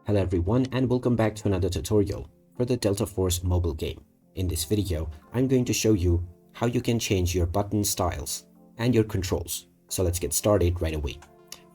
Hello everyone and welcome back to another tutorial for the Delta Force mobile game. In this video, I'm going to show you how you can change your button styles and your controls. So let's get started right away.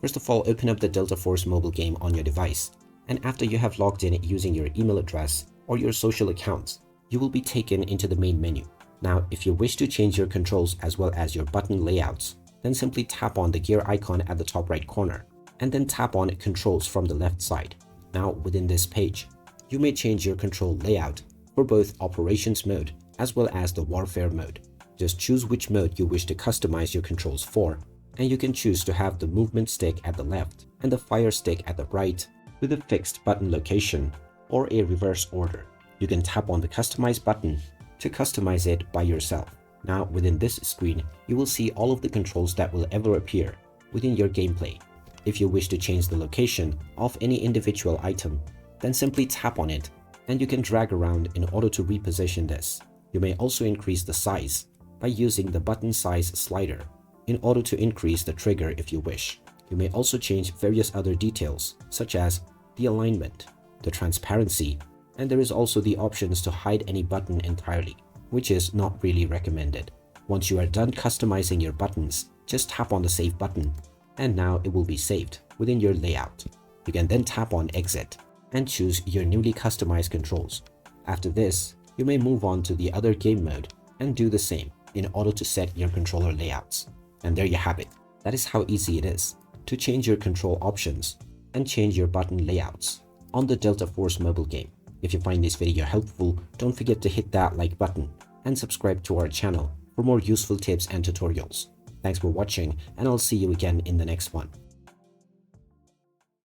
First of all, open up the Delta Force mobile game on your device, and after you have logged in using your email address or your social accounts, you will be taken into the main menu. Now, if you wish to change your controls as well as your button layouts, then simply tap on the gear icon at the top right corner and then tap on Controls from the left side. Now, within this page, you may change your control layout for both Operations mode as well as the Warfare mode. Just choose which mode you wish to customize your controls for, and you can choose to have the movement stick at the left and the fire stick at the right with a fixed button location or a reverse order. You can tap on the Customize button to customize it by yourself. Now, within this screen, you will see all of the controls that will ever appear within your gameplay. If you wish to change the location of any individual item, then simply tap on it and you can drag around in order to reposition this. You may also increase the size by using the button size slider in order to increase the trigger if you wish. You may also change various other details such as the alignment, the transparency, and there is also the options to hide any button entirely, which is not really recommended. Once you are done customizing your buttons, just tap on the Save button and now it will be saved within your layout. You can then tap on Exit and choose your newly customized controls. After this, you may move on to the other game mode and do the same in order to set your controller layouts. And there you have it. That is how easy it is to change your control options and change your button layouts on the Delta Force mobile game. If you find this video helpful, don't forget to hit that like button and subscribe to our channel for more useful tips and tutorials. Thanks for watching, and I'll see you again in the next one.